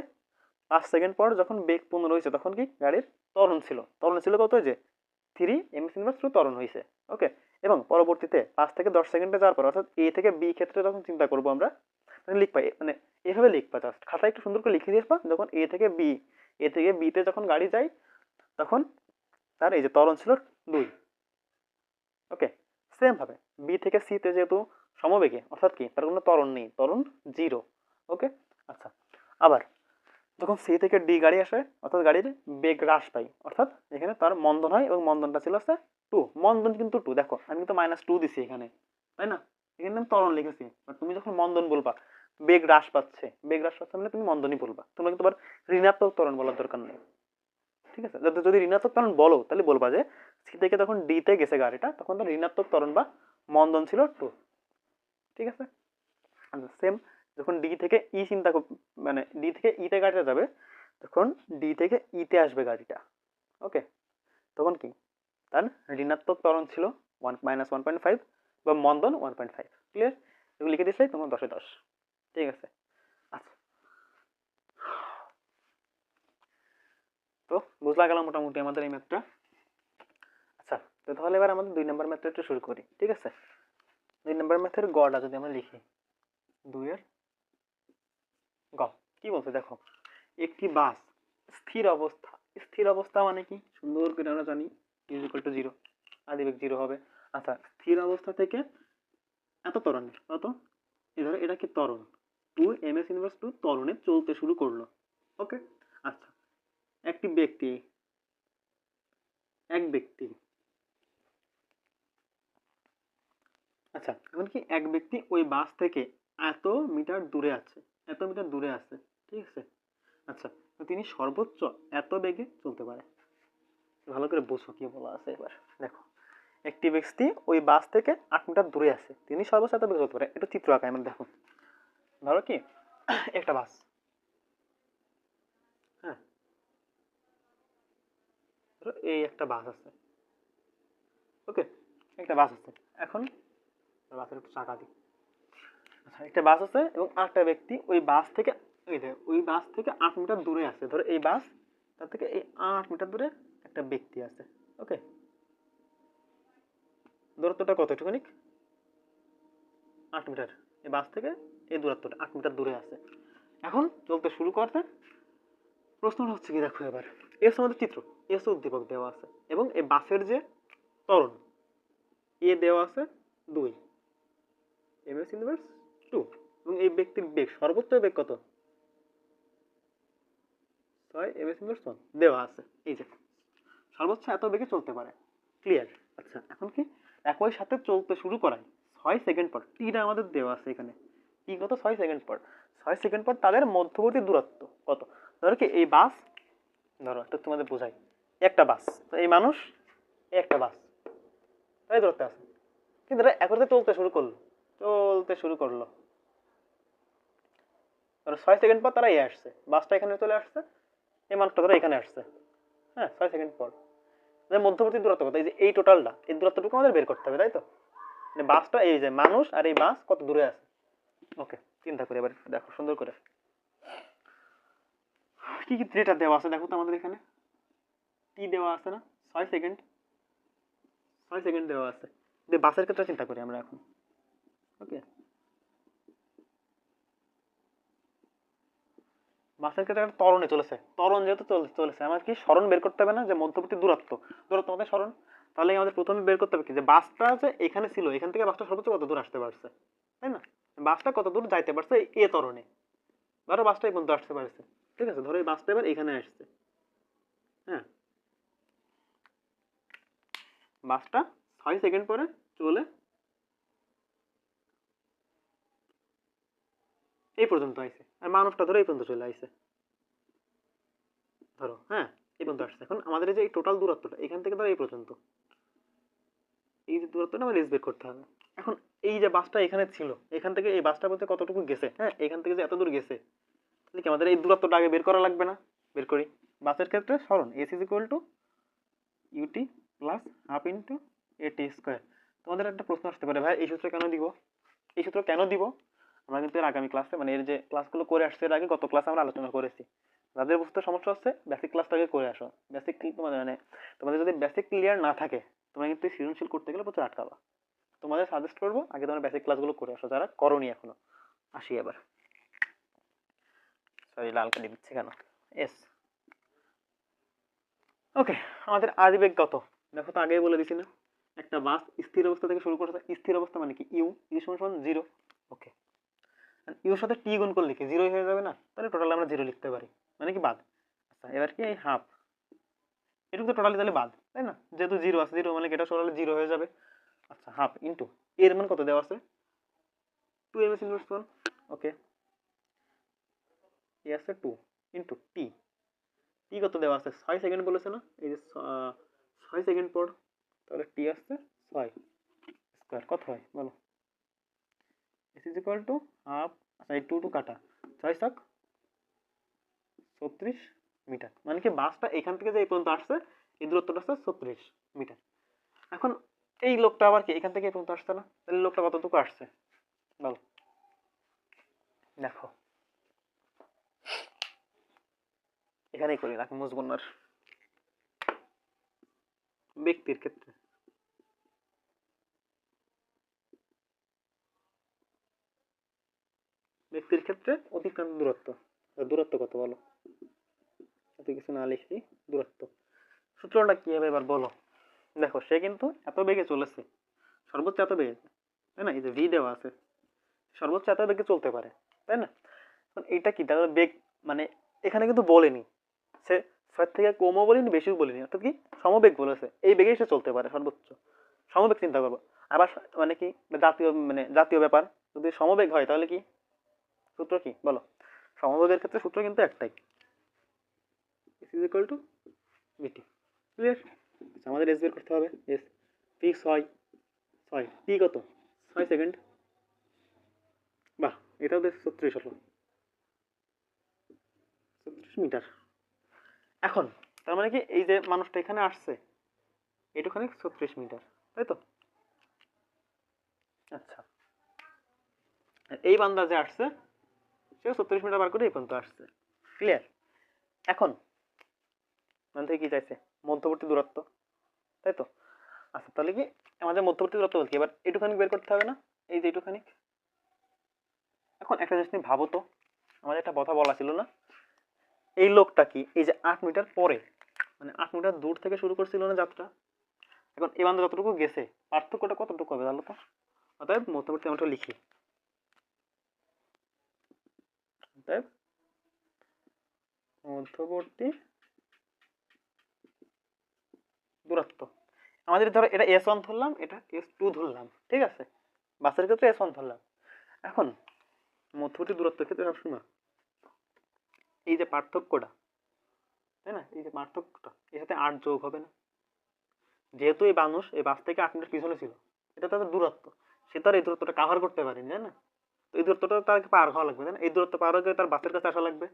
5 সেকেন্ড পর যখন বেগ 15 হয়েছে তখন কি গাড়ির ত্বরণ ছিল কত, যে 3 ms ইনভার্স টু ত্বরণ হয়েছে, ওকে। এবং পরবর্তীতে 5 থেকে 10 সেকেন্ডে যাওয়ার পর অর্থাৎ এ থেকে বি ক্ষেত্রে যখন চিন্তা করবো আমরা, মানে লিখবা মানে এভাবে লিখবা, জাস্ট খাতায় একটু সুন্দর করে লিখে দিবা, যখন এ থেকে বিতে যখন গাড়ি যায় তখন তার এই যে ত্বরণ ছিল 2, ওকে। সেম ভাবে বি থেকে সিতে যেহেতু সমবেগে অর্থাৎ কি তার কোনো ত্বরণ নেই, ত্বরণ 0, ওকে। আচ্ছা, আবার যখন সি থেকে ডি গাড়ি আসে অর্থাৎ গাড়ির বেগ হ্রাস পাই, অর্থাৎ এখানে তার মন্দন হয় এবং মন্দনটা ছিল হচ্ছে 2, মন্দন কিন্তু 2, দেখো আমি কিন্তু -2 দিছি এখানে, তাই না? এখানে আমি ত্বরণ লিখেছি, বাট তুমি যখন মন্দন বলবা, বেগ হ্রাস পাচ্ছে মানে তুমি মন্দনই বলবা, তোমরা কিন্তু আবার ঋণাত্মক ত্বরণ বলার দরকার নেই, ঠিক আছে? যদি ঋণাত্মক ত্বরণ বলো তাহলে বলবা যে সি থেকে যখন ডি তে গেছে গাড়িটা তখন তার ঋণাত্মক ত্বরণ বা মন্দন ছিল 2, ঠিক আছে? সেম যখন ডি থেকে ই মানে ডি থেকে ই তে গাড়িটা যাবে তখন ডি থেকে ই তে আসবে গাড়িটা, ওকে। তখন কি তার ঋণাত্মক ত্বরণ ছিল -1.5 বা মন্দন 1.5, ক্লিয়ার? এগুলো লিখে দিয়েছে তোমার 10-এ 10, ঠিক আছে? আচ্ছা, তো বুঝলা গেল মোটামুটি আমাদের এই ম্যাথটা। আচ্ছা, তো তাহলে এবার আমাদের 2 নম্বর ম্যাথটা একটু শুরু করি, ঠিক আছে? 2 নম্বর ম্যাথের গড়টা যদি আমরা লিখি, 2 এর গ কি বলছে দেখো, একটি বাস স্থির অবস্থা মানে কি সুন্দর করে আমরা জানি = 0, আদিবেগ 0 হবে। আচ্ছা, স্থির অবস্থা থেকে এত ত্বরণে কত, ধরো এটা কি ত্বরণ 2 ms ইনভার্স 2 ত্বরণে চলতে শুরু করলো, ওকে। আচ্ছা, এক ব্যক্তি আচ্ছা, এখন কি এক ব্যক্তি ওই বাস থেকে এত মিটার দূরে আছে, ঠিক আছে? আচ্ছা, তো তিনি সর্বোচ্চ এত বেগে চলতে পারে, ভালো করে বুঝো কি বলা আছে। এবার দেখো, একটি ব্যক্তি ওই বাস থেকে 8 মিটার দূরে আছে, তিনি সর্বোচ্চ এত বেগে চলতে পারে, এটা চিত্র আঁকায় আমরা দেখো। ধরো কি একটা বাস, হ্যাঁ, ধরো এই একটা বাস আছে, ওকে, একটা বাস আছে। এখন বাসের একটু চাকা দিই। আচ্ছা, একটা বাস আছে এবং আরেকটা ব্যক্তি ওই বাস থেকে 8 মিটার দূরে আছে, ধরো এই বাস তার থেকে এই 8 মিটার দূরে একটা ব্যক্তি আছে, ওকে। দূরত্বটা কত, একটুখানি 8 মিটার, এই বাস থেকে এই দূরত্বটা 8 মিটার দূরে আছে। এখন চলতে শুরু করতে প্রশ্নটা হচ্ছে কি, দেখো এবার এস আমাদের চিত্র, এস উদ্দীপক দেওয়া আছে এবং এই বাসের যে ত্বরণ এ দেওয়া আছে 2 ms ইনভার্স 2, এবং এই ব্যক্তির বেগ সর্বোচ্চ বেগ কত, 6 ms ইনভার্স 1 দেওয়া আছে, এই যে সর্বোচ্চ এত বেগে চলতে পারে, ক্লিয়ার? আচ্ছা, এখন কি একই সাথে চলতে শুরু করায় 6 সেকেন্ড পর, টিটা আমাদের দেওয়া আছে এখানে, টি কত, 6 সেকেন্ড পর, 6 সেকেন্ড পর তাদের মধ্যবর্তী দূরত্ব কত। ধরো কি এই বাস, ধরো এটা তোমাদের বোঝাই, একটা বাস, তো এই মানুষ একটা বাস তাই দূরত্বে আছে, কিন্তু এরা একসাথে চলতে শুরু করলো, ধরো 6 সেকেন্ড পর তারা আসছে, বাসটা এখানে চলে আসছে, এই মানুষটা ধরো এখানে আসছে, হ্যাঁ, 6 সেকেন্ড পর। মধ্যবর্তী দূরত্ব কত, এই যে এই টোটালটা, এই দূরত্বটুকু আমাদের বের করতে হবে, তাই তো? মানে বাসটা, এই যে মানুষ আর এই বাস কত দূরে আছে, ওকে। চিন্তা করি এবার, দেখো সুন্দর করে কি কি ডেটা দেওয়া আছে দেখো তো আমাদের এখানে, টি দেওয়া আছে না, 6 সেকেন্ড, 6 সেকেন্ড দেওয়া আছে। যে বাসের ক্ষেত্রে চিন্তা করি আমরা এখন, ওকে। বাসের ক্ষেত্রে একটা ত্বরণে চলেছে, ত্বরণ যেহেতু চলেছে আমার কি সরণ বের করতে হবে না, যে মধ্যবর্তী দূরত্ব আমাদের সরণ, তাহলে আমাদের প্রথমে বের করতে হবে কি, যে বাসটা যে এখানে ছিল, এখান থেকে বাসটা সর্বোচ্চ কত দূর আসতে পারছে, তাই না? বাসটা কত দূর যাইতে পারছে এ ত্বরণে, ধরো বাসটা এই পর্যন্ত আসতে পারছে, ঠিক আছে? ধরো এই বাসটা এবার এখানে আসছে, হ্যাঁ, বাসটা 6 সেকেন্ড পরে চলে এই পর্যন্ত আইছে, আর মানুষটা ধরো এই পর্যন্ত চলে আইছে, ধরো, হ্যাঁ, এই পর্যন্ত আসছে। এখন আমাদের এই যে এই টোটাল দূরত্বটা এখান থেকে ধরো এই পর্যন্ত, এই যে দূরত্বটা আমাদের বের করতে হবে। এখন এই যে বাসটা এখানে ছিল, এখান থেকে এই বাসটা বলতে কতটুকু গেছে, হ্যাঁ, এখান থেকে যে এত দূর গেছে, তাহলে কি আমাদের এই দূরত্বটা আগে বের করা লাগবে না? বের করি। বাসের ক্ষেত্রে সরণ s is equal to u t plus half into a t square. তোমাদের একটা প্রশ্ন আসতে পারে, ভাই এই সূত্র কেন দিব? এই সূত্র কেন দিব আমরা কিন্তু এর আগামী ক্লাসে, মানে এর যে ক্লাসগুলো করে আসছে এর আগে গত ক্লাসে আমরা আলোচনা করেছি। যাদের বুঝতে সমস্যা হচ্ছে বেসিক ক্লাসটাকে করে আসো। বেসিক মানে তোমাদের যদি বেসিক ক্লিয়ার না থাকে তোমরা কিন্তু সৃজনশীল করতে গেলে প্রচুর আটকাবা। তোমাদের সাজেস্ট করবো আগে তোমরা বেসিক ক্লাসগুলো করে আসো যারা করোনি এখনো। আসি এবার, সরি লাল কালি দিচ্ছে কেন, এস। ওকে, আমাদের আদিবেগ কত দেখো তো, আগেই বলে দিছি না, একটা বাস স্থির অবস্থা থেকে শুরু করছে। স্থির অবস্থা মানে কি, ইউ ইউ সমান 0। ওকে, ইউর সাথে টি গুণ করলে কি 0 হয়ে যাবে না? তাহলে টোটাল আমরা 0 লিখতে পারি, মানে কি বাদ। আচ্ছা এবার কি এই হাফ, এটুকু তো টোটালি তাহলে বাদ, তাই না? যেহেতু 0 আছে, 0 মানে এটা টোটালি 0 হয়ে যাবে। আচ্ছা হাফ ইন্টু এর মান কত দেওয়া আছে, 2 ms ইনভার্স 1। ওকে, এ আছে 2 ইন্টু টি, টি কত দেওয়া আছে 6 সেকেন্ড বলেছে না, এই যে 6 সেকেন্ড পর, তাহলে টি আসছে 6 স্কয়ার, কত হয় বলো? Is is equal to half, আচ্ছা এই 2 কাটা, 6 7 36 মিটার। মানে কি বাসটা এখান থেকে যে এই পর্যন্ত আসছে এই দূরত্বটা হচ্ছে 36 মিটার। এখন এই লোকটা আবার কি এখান থেকে এই পর্যন্ত আসছে না, তাহলে লোকটা কতটুকু আসছে বলো? দেখো এখানেই করি রাখ মুজবন্নার ব্যক্তির ক্ষেত্রে। ব্যক্তির ক্ষেত্রে অতিক্রান্ত দূরত্ব, দূরত্ব কত বলো? এত কিছু না লিখি, দূরত্ব সূত্রটা কি হবে এবার বলো? দেখো সে কিন্তু এত বেগে চলেছে, সর্বোচ্চ এত বেগে, তাই না? এই যে ভি দেওয়া আছে, সর্বোচ্চ এত বেগে চলতে পারে, তাই না? এটা কি তাহলে বেগ, মানে এখানে কিন্তু বলেনি সে 6 থেকে কমও বলেনি বেশিও বলেনি, অর্থাৎ কি সমবেগ বলেছে, এই বেগেই সে চলতে পারে সর্বোচ্চ। সমবেগ চিন্তা করবো আবার, মানে কি জাতীয়, মানে জাতীয় ব্যাপার, যদি সমবেগ হয় তাহলে কি সূত্র কি বলো? সমবেগের ক্ষেত্রে সূত্র কিন্তু একটাই, is equal to v t. Clear? আমাদের এস বের করতে হবে, এস ফিক্স হয় 6, টি কত 6 সেকেন্ড, বাহ এটাও বেশ 36 হলো, 36 মিটার। এখন তার মানে কি এই যে মানুষটা এখানে আসছে এটুখানি 36 মিটার, তাই তো? আচ্ছা এই বান্দা যে আসছে সেও 36 মিটার বার করে এই পর্যন্ত আসছে। ক্লিয়ার? এখন মানে থেকে কি চাইছে, মধ্যবর্তী দূরত্ব, তাই তো? আচ্ছা তাহলে কি আমাদের মধ্যবর্তী দূরত্ব বলতে এবার এটুখানি বের করতে হবে না, এই যে এটুখানি। এখন একটা জিনিস নিয়ে ভাবো তো, আমাদের একটা কথা বলা ছিল না, এই লোকটা কি এই যে 8 মিটার পরে, মানে 8 মিটার দূর থেকে শুরু করছিল না যাত্রা, এখন এই বান্দা যতটুকু গেছে পার্থক্যটা কতটুকু হবে জানো তো? অতএব মধ্যবর্তী আমরা লিখি, অতএব মধ্যবর্তী দূরত্ব, আমাদের ধরো এটা S1 ধরলাম, এটা S2 ধরলাম, ঠিক আছে? বাসের ক্ষেত্রে S1 ধরলাম। এখন মধ্যবর্তী দূরত্বের ক্ষেত্রে সবসময় এই যে পার্থক্যটা, তাই না, এই যে পার্থক্যটা এর সাথে 8 যোগ হবে না, যেহেতু এই মানুষ এই বাস থেকে 8 মিটার পিছনে ছিল, এটা তাদের দূরত্ব, সে তার এই দূরত্বটা কাভার করতে পারেনি, তাই না? তো এই দূরত্বটা তাকে পার হওয়া লাগবে, তাই না? এই দূরত্ব পার হয়ে তার বাসের কাছে আসা লাগবে,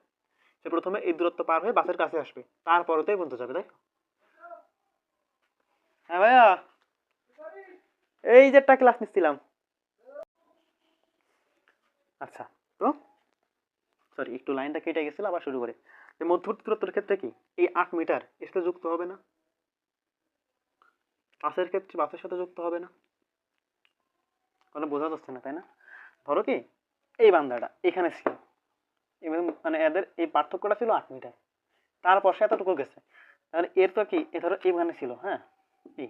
সে প্রথমে এই দূরত্ব পার হয়ে বাসের কাছে আসবে, তারপরে তো পর্যন্ত যাবে, তাই? হ্যাঁ ভাইয়া, এই যে একটা ক্লাস নিচ্ছিলাম। আচ্ছা, তো সরি একটু লাইনটা কেটে গেছিল, আবার শুরু করে। মধ্যবর্তী দূরত্বের ক্ষেত্রে কি এই 8 মিটার এর সাথে যুক্ত হবে না, বাসের ক্ষেত্রে বাসের সাথে যুক্ত হবে না, কোনো বোঝা যাচ্ছে না, তাই না? ধরো কি এই বান্দাটা এখানে ছিল, মানে এদের এই পার্থক্যটা ছিল 8 মিটার, তারপর সে এতটুকু গেছে, তাহলে এর তো কি এ ধরো এইখানে ছিল, হ্যাঁ এই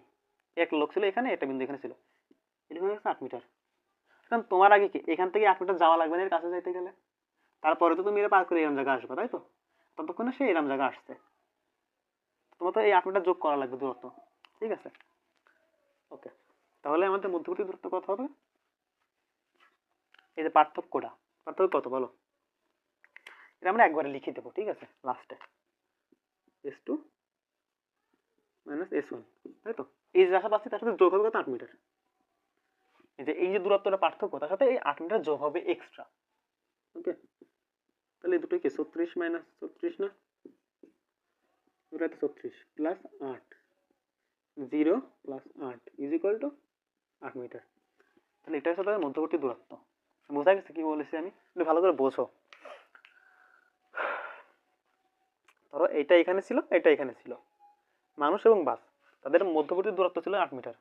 এক লোক ছিল এখানে, একটা বিন্দু এখানে ছিল, এটা হয়ে গেছে 8 মিটার। কারণ তোমার আগে কি এখান থেকে 8 মিটার যাওয়া লাগবে না এর কাছে যাইতে গেলে, তারপরে তো তুমি এটা পার করে এরম জায়গা আসবে, তাই তো? ততক্ষণে সে এরম জায়গা আসছে, তোমার তো এই 8 মিটার যোগ করা লাগবে দূরত্ব, ঠিক আছে? ওকে, তাহলে আমাদের মধ্যবর্তী দূরত্ব কত হবে? এই যে পার্থক্যটা, পার্থক্য কত বলো? এটা আমরা একবারে লিখে দেবো, ঠিক আছে? লাস্টে S2 মাইনাস S1, তাই তো? এই যে আশা পাচ্ছি তার সাথে যোগ হবে কত 8 মিটার, এই যে দূরত্বটা পার্থক্য তার সাথে এই 8 মিটার যোগ হবে এক্সট্রা। ওকে, তাহলে এই দুটোই কি 36 মাইনাস 36 না, দুটো 36 plus 8, 0 plus 8 is equal to 8 meter. তাহলে এটা হচ্ছে তাদের মধ্যবর্তী দূরত্ব। বোঝা গেছে কি বলেছি আমি? একটু ভালো করে বোঝো। ধরো এটা এখানে ছিল, এটা এখানে ছিল, মানুষ এবং বাস, তাদের মধ্যবর্তী দূরত্ব ছিল 8 মিটার।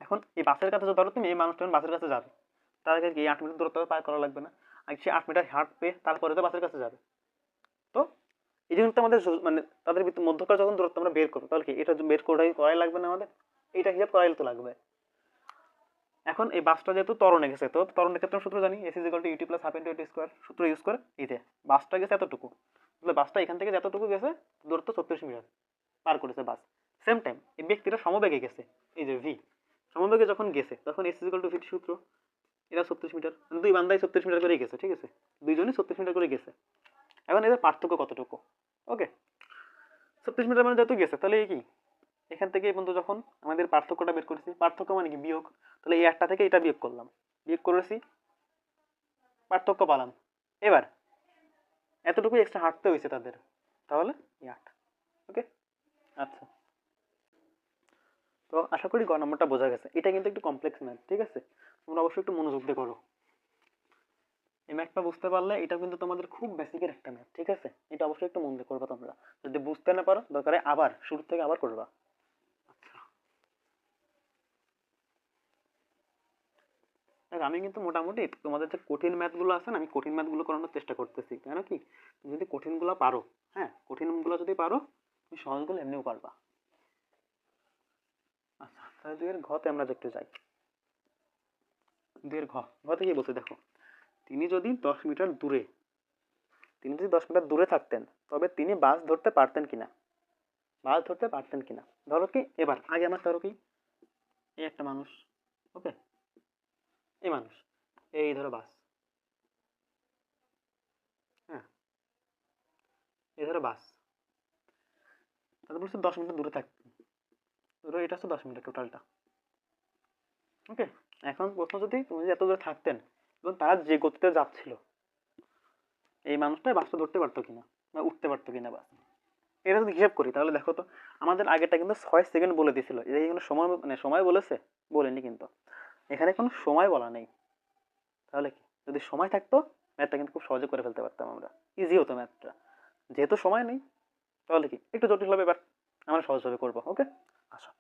এখন এই বাসের কাছে ধরো তুমি এই মানুষটা বাসের কাছে যাবে, তার আগে কি 8 মিটার দূরত্ব পার করা লাগবে না? আর সে 8 মিটার হাঁটবে, তারপরে তো বাসের কাছে যাবে। তো এই জন্য আমাদের মানে তাদের মধ্যকার যখন দূরত্ব আমরা বের করবো, তাহলে কি এটা বের করাই লাগবে না আমাদের? এইটা হিসাব করাই তো লাগবে। এখন এই বাসটা যেহেতু ত্বরণে গেছে, তো ত্বরণের ক্ষেত্রে সূত্র জানি, s is equal to u t plus half into a t square. সূত্র ইউজ করে এই যে বাসটা গেছে এতটুকু, তাহলে বাসটা এখান থেকে যতটুকু গেছে দূরত্ব 36 মিটার পার করেছে বাস। সেম টাইম এই ব্যক্তিটা সমবেগে গেছে, এই যে ভি, সমবেগে যখন গেছে তখন S is equal two V সূত্র, এটা 36 মিটার, দুই বান্দাই 36 মিটার করে গেছে, ঠিক আছে, দুইজনই 36 মিটার করে গেছে। এখন এদের পার্থক্য কতটুকু? ওকে, 36 মিটার মানে যত গেছে, তাহলে কি এখান থেকে এই পর্যন্ত যখন আমাদের পার্থক্যটা বের করেছি, পার্থক্য মানে কি বিয়োগ, তাহলে এই একটা থেকে এটা বিয়োগ করলাম, বিয়োগ করেছি, পার্থক্য পালাম। এবার এতটুকু এক্সট্রা হাঁটতে হয়েছে তাদের, তাহলে এই 8। ওকে, আচ্ছা, তো আশা করি গ নম্বরটা বোঝা গেছে। এটা কিন্তু একটু কমপ্লেক্স ম্যাথ, ঠিক আছে, তোমরা অবশ্যই একটু মনোযোগ দিয়ে করো। এই ম্যাথটা বুঝতে পারলে এটা কিন্তু তোমাদের খুব বেসিকের একটা ম্যাথ, ঠিক আছে, এটা অবশ্যই একটু মন দিয়ে করবা তোমরা। যদি বুঝতে না পারো দরকারে আবার শুরু থেকে আবার করবা। দেখ আমি কিন্তু মোটামুটি তোমাদের যে কঠিন ম্যাথগুলো আছে না, আমি কঠিন ম্যাথগুলো করানোর চেষ্টা করতেছি, কেন কি তুমি যদি কঠিনগুলো পারো, হ্যাঁ কঠিনগুলো যদি পারো তুমি সহজগুলো এমনিও পারবা। আচ্ছা, তাহলে 2 এর ঘতে আমরা দেখতে যাই। 2 এর ঘতে কি বলছে দেখো, তিনি যদি 10 মিটার দূরে, তিনি যদি 10 মিটার দূরে থাকতেন তবে তিনি বাস ধরতে পারতেন কিনা, বাস ধরতে পারতেন কিনা। ধরো কি এবার আগে আমার ধরো কি এই একটা মানুষ, ওকে, এই মানুষ, এই ধরো বাস, হ্যাঁ এই ধরো বাস, তাহলে বলছে 10 মিটার দূরে থাকতে, ধরো এটা হচ্ছে 10 মিটার টোটালটা। ওকে, এখন প্রশ্ন যদি তুমি যদি এত দূরে থাকতেন এবং তারা যে গতিতে যাচ্ছিল, এই মানুষটা বাসটা ধরতে পারতো কিনা বা উঠতে পারতো কিনা বাস, এটা যদি হিসাব করি তাহলে দেখো তো আমাদের আগেরটা কিন্তু 6 সেকেন্ড বলে দিয়েছিল, এটা কি কোনো সময় মানে সময় বলেছে? বলেনি কিন্তু, এখানে কোনো সময় বলা নেই। তাহলে কি যদি সময় থাকতো ম্যাথটা কিন্তু খুব সহজে করে ফেলতে পারতাম আমরা, ইজি হতো ম্যাথটা। যেহেতু সময় নেই তাহলে কি একটু জটিল হবে, এবার আমরা সহজভাবে করবো। ওকে, আচ্ছা,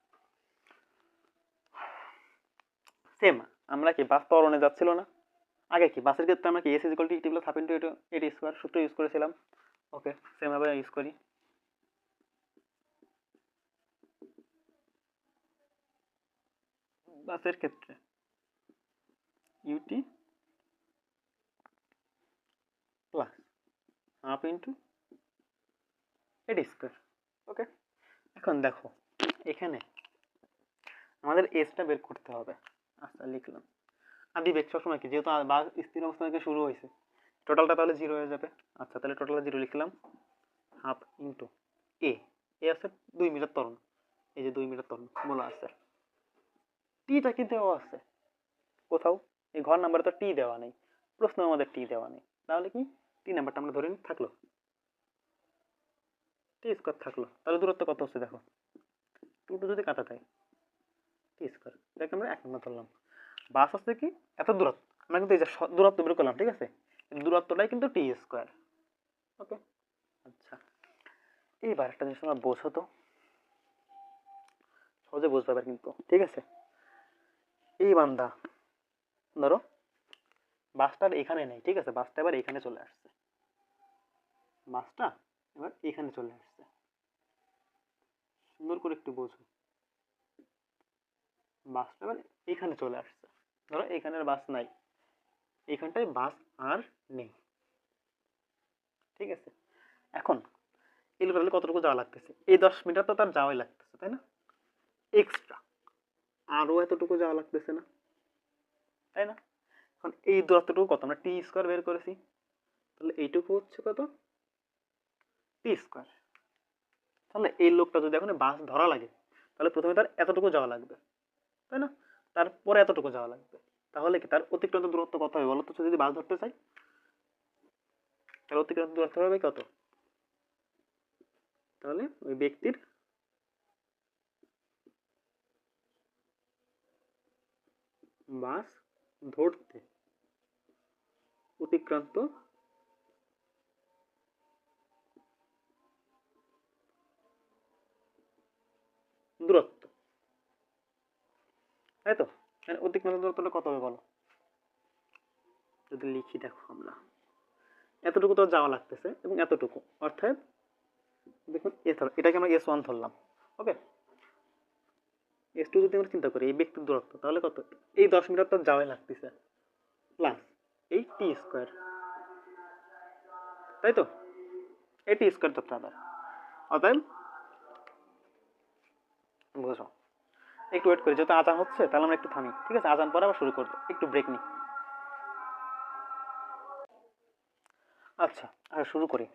সেম আমরা কি বাস ত্বরণে যাচ্ছিল না, আগে কি বাসের ক্ষেত্রে আমরা কি S is equal two T plus half into a t square সূত্র ইউজ করেছিলাম। ওকে, সেম ভাবে ইউজ করি। বাসের ক্ষেত্রে UT plus half into a t square. ওকে, এখন দেখো এখানে আমাদের এসটা বের করতে হবে। আচ্ছা লিখলাম, আদিবেগ সবসময় কি যেহেতু বাস স্থির অবস্থা থেকে শুরু হয়েছে, টোটালটা তাহলে 0 হয়ে যাবে। আচ্ছা তাহলে টোটালটা 0 লিখলাম, হাফ ইনটু এ, এ আছে 2 মিটার ত্বরণ, এই যে 2 মিটার ত্বরণ বলা আছে, টিটা কি দেওয়া আছে কোথাও? এই ঘর নাম্বারে তো টি দেওয়া নেই, প্রশ্ন আমাদের টি দেওয়া নেই, তাহলে কি টি নাম্বারটা আমরা ধরে নিই, থাকলো টি স্কোয়ার থাকলো। তাহলে দূরত্ব কত হচ্ছে দেখো, 2 যদি কাটা যায় টি স্কোয়ার, এটাকে আমরা 1 নম্বর ধরলাম। বাস হচ্ছে কি এত দূরত্ব, আমরা কিন্তু এই যে দূরত্ব বের করলাম, ঠিক আছে, দূরত্বটাই কিন্তু টি স্কোয়ার। ওকে, আচ্ছা এইবার একটা জিনিস তোমরা বোঝো তো, সহজে বুঝতে পারবে কিন্তু, ঠিক আছে। এই বান্দা ধরো বাসটা এখানে নেই, ঠিক আছে, বাসটা এবার এখানে চলে আসছে, বাসটা এবার এখানে চলে আসছে, সুন্দর করে একটু বোঝো, বাসটা এবার এখানে চলে আসছে, ধরো এখানের বাস নাই, এখানটায় বাস আর নেই, ঠিক আছে। এখন এই লোকের কতটুকু যাওয়া লাগতেছে, এই 10 মিটার তো তার যাওয়াই লাগতেছে, তাই না, এক্সট্রা আরো এতটুকু যাওয়া লাগতেছে না, তাই না। এখন এই দূরত্বটুকু কত, আমরা টি স্কোয়ার বের করেছি, তাহলে এইটুকু হচ্ছে কত, টি স্কোয়ার। তাহলে এই লোকটা যদি এখন বাস ধরা লাগে তাহলে প্রথমে তার এতটুকু যাওয়া লাগবে, তাই না, তারপরে এতটুকু যাওয়া লাগবে, তাহলে কি তার অতিক্রান্ত দূরত্ব কত হবে বলো তো, যদি বাস ধরতে চাই তাহলে অতিক্রান্ত দূরত্ব হবে কত, তাহলে ওই ব্যক্তির বাস ধরতে অতিক্রান্ত দূরত্ব, তাই তো? অতিক্রান্ত দূরত্বটা কত হবে বলো? যদি লিখি দেখো, আমরা এতটুকু তো যাওয়া লাগতেছে এবং এতটুকু, অর্থাৎ দেখুন এটাকে আমরা S1 ধরলাম। ওকে, S2 যদি আমরা চিন্তা করি এই ব্যক্তির দূরত্ব, তাহলে কত? এই 10 মিটার তো যাওয়াই লাগতেছে, প্লাস এই টি স্কোয়ার, তাই তো? এই টি স্কোয়ার তো ব্রাদার, অতএব বুঝো। একটু ওয়েট করি, যেহেতু আজান হচ্ছে তাহলে আমরা একটু থামি, ঠিক আছে? আজান পরে আবার শুরু করবো, একটু ব্রেক নিই। আচ্ছা, আর শুরু করি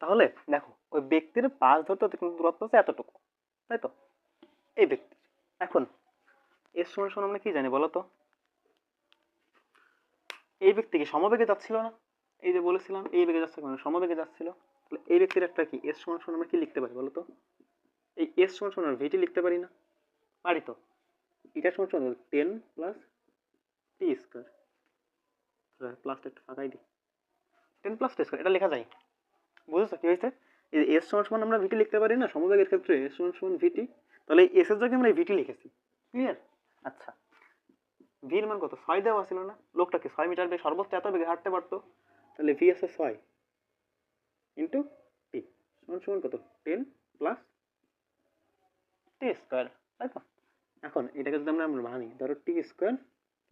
তাহলে। দেখো, ওই ব্যক্তির পাশ ধরতে অতিক্রান্ত দূরত্ব হচ্ছে এতটুকু, তাই তো? এই ব্যক্তি এখন এর সমান আমরা কি জানি বলো তো? এই ব্যক্তি কি সমবেগে যাচ্ছিল না? এই যে বলেছিলাম এই বেগে যাচ্ছে, মানে সমবেগে যাচ্ছিল। তাহলে এই ব্যক্তির একটা কি এস সমান আমরা কি লিখতে পারি বলো তো? এই এস সমান ভিটি লিখতে পারি না? পারি তো। এটা সমান 10 প্লাস টি স্কোয়ার, প্লাসটা একটু ফাঁকাই দিই, 10 প্লাস টি স্কোয়ার, এটা লেখা যায়। বুঝেছো কি হয়েছে? এই এস সমান আমরা ভিটি লিখতে পারি না সমবেগের ক্ষেত্রে, এস সমান ভিটি। তাহলে এস এর জায়গায় আমরা ভিটি লিখেছি, ক্লিয়ার? আচ্ছা, ভির মান কত? 6 দেওয়া ছিল না? লোকটাকে 6 মিটার বেগে সর্বোচ্চ এত বেগে হাঁটতে পারতো, তাহলে ভি আছে 6 ইন্টু টি সমান কত? 10 প্লাস টি স্কোয়ার, তাই তো? এখন এটাকে যদি আমরা মানি, ধরো টি স্কোয়ার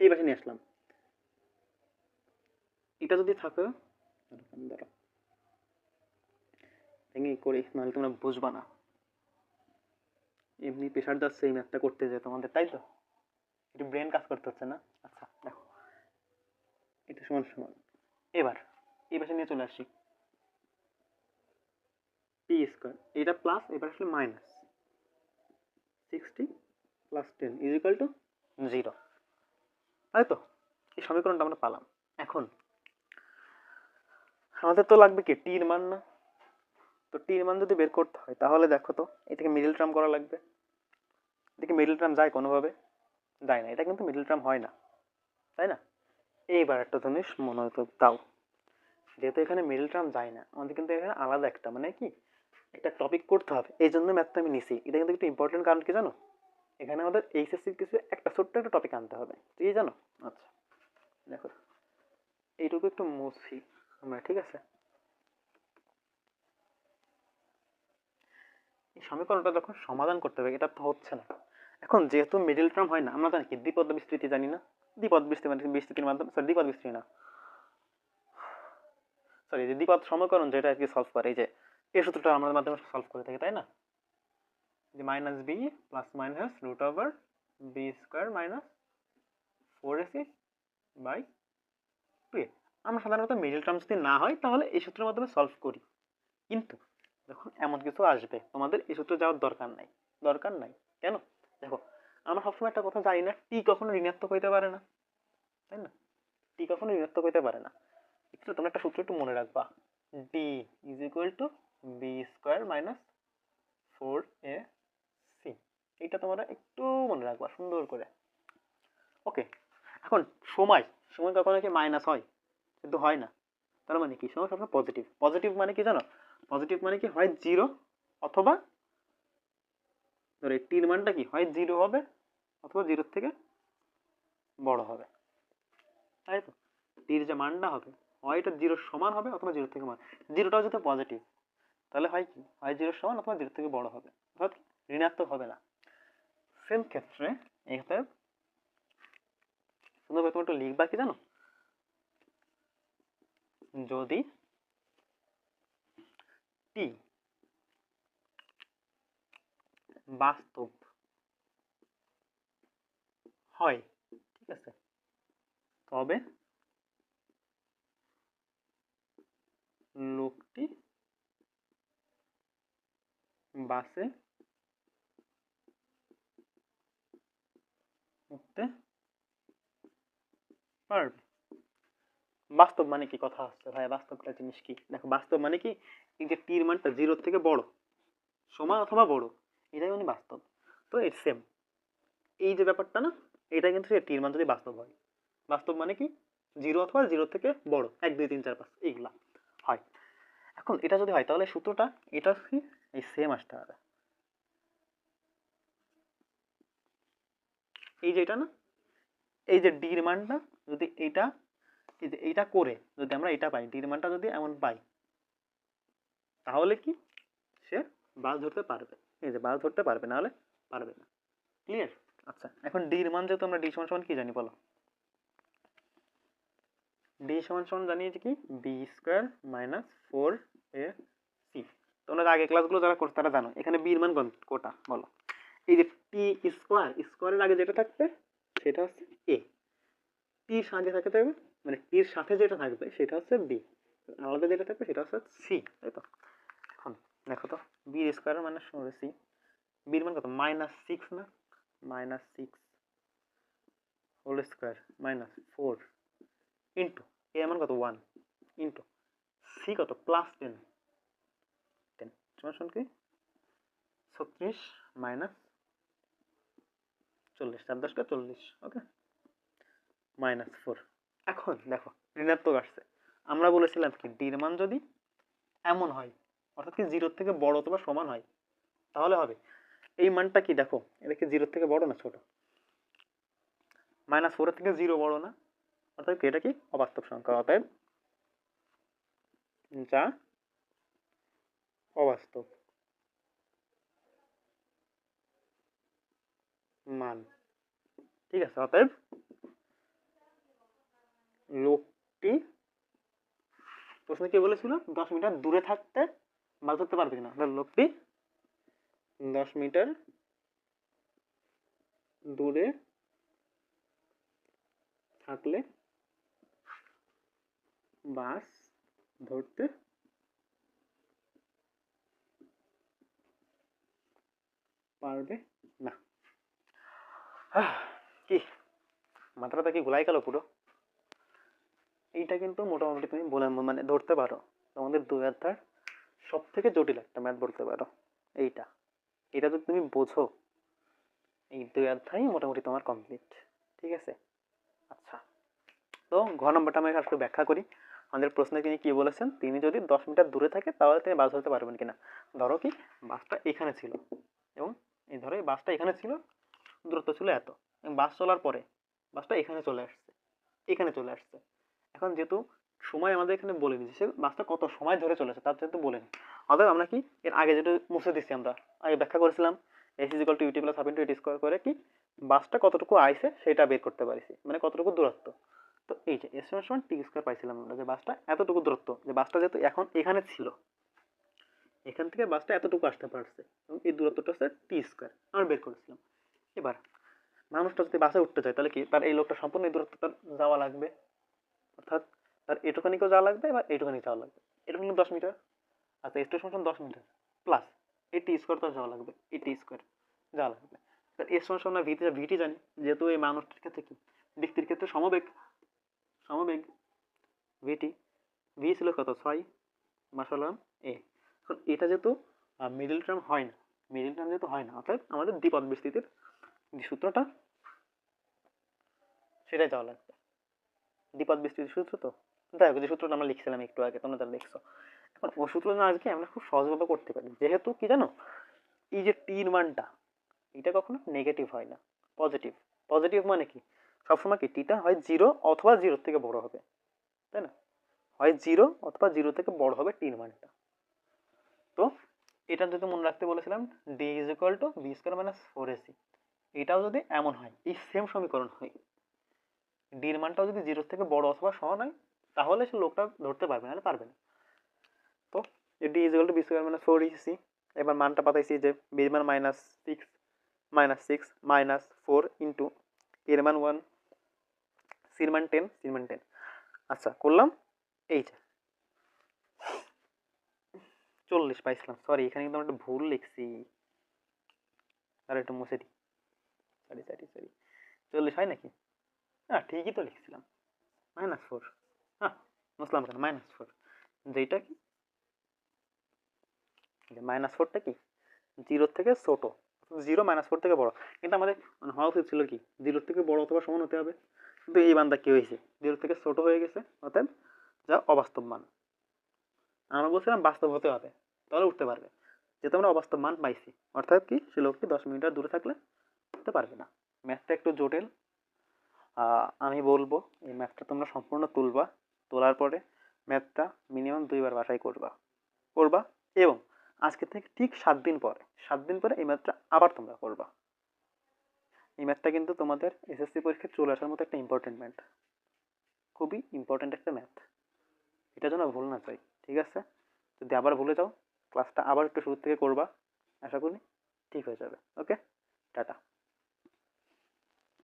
এই পাশে নিয়ে আসলাম, এটা যদি থাকে, ধরো ভেঙে করি, নাহলে তোমরা বুঝবা না। এমনি প্রেশার যাচ্ছে এই ম্যাথটা করতে যে তোমাদের, তাই তো? একটু ব্রেন কাজ করতে হচ্ছে না? আচ্ছা দেখো, এটা সমান সমান, এবার এই পাশে নিয়ে চলে আসি, টি স্কোয়ার এটা প্লাস, এবার আসলে minus 60 plus 10 is equal two 0, তাই তো? এই সমীকরণটা আমরা পালাম। এখন আমাদের তো লাগবে কি টির মান না? তো টির মান যদি বের করতে হয় তাহলে দেখো তো এটাকে মিডল টার্ম করা লাগবে। এটাকে মিডল টার্ম যায় কোনোভাবে? যায় না, এটা কিন্তু মিডল টার্ম হয় না, তাই না? এইবার একটা জিনিস মনে হতো দাও, যেহেতু এখানে মিডল টার্ম যায় না, আমাদের কিন্তু এখানে আলাদা একটা মানে কি একটা টপিক করতে হবে, এই জন্য ম্যাথটা আমি নিছি। এটা কিন্তু একটু ইম্পর্টেন্ট, কারণ কি জানো? এখানে আমাদের এইচএসসির কিছু একটা ছোট্ট একটা টপিক আনতে হবে, ঠিক জানো? আচ্ছা দেখো, এইটুকু একটু মুছি আমরা, ঠিক আছে? এই সমীকরণটা যখন সমাধান করতে হবে, এটা তো হচ্ছে না। এখন যেহেতু মিডল টার্ম হয় না, আমরা জানি কি দ্বিপদ বিস্তৃতি জানি না? দ্বিপদ বিস্তৃতির মাধ্যমে, সরি দ্বিপদ বিস্তৃতি না, সরি যে দ্বিপদ সমীকরণ যেটা আর কি সলভ করে, এই যে এই সূত্রটা আমাদের মাধ্যমে সলভ করে থাকি, তাই না? যে minus b plus minus root over b square minus 4ac by 2a। আমরা সাধারণত মিডল টার্ম যদি না হয় তাহলে এই সূত্রের মাধ্যমে সলভ করি, কিন্তু যখন এমন কিছু আসবে তোমাদের এই সূত্রে যাওয়ার দরকার নাই। দরকার নাই কেন? দেখো, আমরা সবসময় একটা কথা জানি না, টি কখনো ঋণাত্মক হইতে পারে না, তাই না? টি কখনো ঋণাত্মক হইতে পারে না। একটু তোমরা একটা সূত্র একটু মনে রাখবা, d is equal to b square minus 4ac। এইটা তোমরা একটু মনে রাখবা সুন্দর করে। ওকে, এখন সময় সময় কখনো কি মাইনাস হয়? কিন্তু হয় না। তার মানে কি সময় সবসময় পজিটিভ। পজিটিভ মানে কি জানো? পজিটিভ মানে কি হয় জিরো, অথবা ধরো টির মানটা কি হয় জিরো হবে, অথবা জিরোর থেকে বড় হবে, তাই তো? টির যে মানটা হবে হয় এটা জিরোর সমান হবে, অথবা জিরোর থেকে মান, জিরোটাও যদি পজিটিভ তাহলে হয় কি হয় জিরোর সমান অথবা জিরোর থেকে বড় হবে, অর্থাৎ ঋণাত্মক হবে না। সেম ক্ষেত্রে এক্ষেত্রে সুন্দর তোমার একটু লিখবা কি জানো, যদি টি বাস্তব হয়, ঠিক আছে, তবে লোকটি বাসে উঠতে পারবে। বাস্তব মানে কি কথা হচ্ছে ভাই, বাস্তবটা জিনিস কি? দেখো, বাস্তব মানে কি এই যে টির মানটা জিরোর থেকে বড়, সমান অথবা বড়, এটাই মানে বাস্তব। তো ইটস সেম, এই যে ব্যাপারটা না, এটা কিন্তু সে টির মান যদি বাস্তব হয়, বাস্তব মানে কি 0 অথবা 0 থেকে বড় 1 2 3 4 5 এইগুলা হয়। এখন এটা যদি হয় তাহলে সূত্রটা এটা কি এই সেম আসতে হবে। এই যে এটা না, এই যে ডির মানটা যদি এইটা এই যে এইটা করে যদি আমরা এটা পাই, ডির মানটা যদি এমন পাই, তাহলে কি সে বাস ধরতে পারবে। এই যে বাস ধরতে পারবে, না হলে পারবে না। ক্লিয়ার? আচ্ছা, এখন ডির মান যেহেতু আমরা ডি সমান সমান কি জানি বলো? ডি সমান সমান জানি যে কি বি স্কোয়ার মাইনাস 4ac। তোমরা আগে ক্লাসগুলো যারা করছো তারা জানো এখানে বির মান কোটা বলো। এই যে টি স্কোয়ার, স্কোয়ারের আগে যেটা থাকবে সেটা হচ্ছে এ, টির সাথে থাকতে হবে মানে টির সাথে যেটা থাকবে সেটা হচ্ছে বি, আলাদা যেটা থাকবে সেটা হচ্ছে সি, তাই তো? এখন দেখো তো বি স্কোয়ার মানে সি, বির মান কত -6 না, -6 হোল স্কোয়ার -4 ইন্টু এ মান কত 1 ইন্টু সি কত +10 সমান কি 36 -40 4 10 40, ওকে -4। এখন দেখো ঋণাত্মক আসছে, আমরা বলেছিলাম কি ডির মান যদি এমন হয় অর্থাৎ কি 0 থেকে বড় অথবা সমান হয় তাহলে হবে। এই মানটা কি দেখো, এটা কি 0 থেকে বড় না ছোট? -4 থেকে 0 বড় না, অর্থাৎ কি এটা কি অবাস্তব সংখ্যা, অতএব যা অবাস্তব মান। ঠিক আছে, অতএব লোকটি প্রশ্নে কি বলেছিল 10 মিটার দূরে থাকতে মাছ ধরতে পারবে কিনা, লোকটি 10 মিটার দূরে থাকলে মাছ ধরতে পারবে না। কি মাথাটা কি গোলাই গেল পুরো? এইটা কিন্তু মোটামুটি তুমি বলে মানে ধরতে পারো তোমাদের 2 অধ্যায় সব থেকে জটিল একটা ম্যাথ বলতে পারো এইটা। এটা যদি তুমি বোঝো এই 2 অধ্যায় মোটামুটি তোমার কমপ্লিট। ঠিক আছে, আচ্ছা তো ঘ নম্বরটা আমি একটু ব্যাখ্যা করি। আমাদের প্রশ্নে তিনি কি বলেছেন, তিনি যদি 10 মিটার দূরে থাকে তাহলে তিনি বাস ধরতে পারবেন কিনা। ধরো কি বাসটা এখানে ছিল এবং এই ধরো এই বাসটা এখানে ছিল, দূরত্ব ছিল এত, এবং বাস চলার পরে বাসটা এখানে চলে আসছে, এখানে চলে আসছে। এখন যেহেতু সময় আমাদের এখানে বলে দিচ্ছে সে বাসটা কত সময় ধরে চলেছে তার যেহেতু বলেনি, অতএব আমরা কি এর আগে যেটা মুছে দিচ্ছি, আমরা আগে ব্যাখ্যা করেছিলাম s is equal to u t plus half into a t square করে কি বাসটা কতটুকু আইছে সেটা বের করতে পারছি, মানে কতটুকু দূরত্ব। তো এই যে এস সমান টি স্কোয়ার পাইছিলাম আমরা, যে বাসটা এতটুকু দূরত্ব, যে বাসটা যেহেতু এখন এখানে ছিল এখান থেকে বাসটা এতটুকু আসতে পারছে এবং এই দূরত্বটা হচ্ছে টি স্কোয়ার আমরা বের করেছিলাম। এবার মানুষটা যদি বাসে উঠতে চায় তাহলে কি তার এই লোকটা সম্পূর্ণ এই দূরত্বটা যাওয়া লাগবে, অর্থাৎ তার এটুখানিকেও যাওয়া লাগবে বা এইটুখানি যাওয়া লাগবে, এটুখানি 10 মিটার। আচ্ছা স্টেশন 10 মিটার প্লাস এই টি স্কোয়ার তো যাওয়া লাগবে, এই টি স্কোয়ার যাওয়া লাগবে। এর সমান সমান ভিটি জানি, যেহেতু এই মানুষটির ক্ষেত্রে কি ব্যক্তির ক্ষেত্রে সমবেগ, সমবেগ ভিটি, ভি ছিল কত 6 মাসালাম এ। এখন এটা যেহেতু মিডল টার্ম হয় না, মিডল টার্ম যেহেতু হয় না অর্থাৎ আমাদের দ্বিপদ বিস্তৃতির যে সূত্রটা সেটাই যাওয়া লাগবে, দ্বিপদ বিস্তৃতির সূত্র। তো দেখো যে সূত্রটা আমরা লিখছিলাম একটু আগে তোমরা তারা দেখছো, এখন ও সূত্র না আজকে আমরা খুব সহজভাবে করতে পারি, যেহেতু কি জানো এই যে টির মানটা এটা কখনো নেগেটিভ হয় না, পজিটিভ। পজিটিভ মানে কি সবসময় কি টিটা হয় 0 অথবা 0 থেকে বড় হবে, তাই না? হয় 0 অথবা 0 থেকে বড় হবে টির মানটা। তো এটা যদি মনে রাখতে বলেছিলাম d is equal to b square minus 4ac, এটাও যদি এমন হয় এই সেম সমীকরণ হয়, ডির মানটাও যদি 0 থেকে বড় অথবা সমান হয় তাহলে সে লোকটা ধরতে পারবে না, পারবে না। তো d is equal to b square minus 4ac, এবার মানটা পাতাইছি যে বি মান -6 -4 ইন্টু এর মান 1, সির মান 10। আচ্ছা করলাম, এই যে 40 পাইছিলাম, সরি এখানে কিন্তু একটা ভুল লিখছি, আর একটু মুছে দিই, সরি 40 হয় নাকি? হ্যাঁ ঠিকই তো লিখছিলাম, -4। হ্যাঁ মুসলাম কেন -4, যেটা কি -4টা কি 0 থেকে ছোট, জিরো -4 থেকে বড়, কিন্তু আমাদের মানে হওয়া উচিত ছিল কি 0 থেকে বড় অথবা সমান হতে হবে, কিন্তু এই বান্দা কি হয়েছে 0 থেকে ছোট হয়ে গেছে, অতএব যা অবাস্তব মান। আমরা বলছিলাম বাস্তব হতে হবে, তাহলে উঠতে পারবে, যেহেতু আমরা অবাস্তব মান পাইছি, অর্থাৎ কি সে লোকটি 10 মিটার দূরে থাকলে উঠতে পারবে না। ম্যাথটা একটু জটিল, আমি বলবো এই ম্যাথটা তোমরা সম্পূর্ণ তুলবা, তোলার পরে ম্যাথটা মিনিমাম 2বার বাসায় করবা এবং আজকে থেকে ঠিক 7 দিন পরে এই ম্যাথটা আবার তোমরা করবা। এই ম্যাথটা কিন্তু তোমাদের এসএসসি পরীক্ষায় চলে আসার মতো একটা ইম্পর্টেন্ট ম্যাথ, খুবই ইম্পর্টেন্ট একটা ম্যাথ, এটা যেন ভুল না চাই। ঠিক আছে, যদি আবার ভুলে যাও ক্লাসটা আবার একটু শুরু থেকে করবা, আশা করি ঠিক হয়ে যাবে। ওকে, টাটা।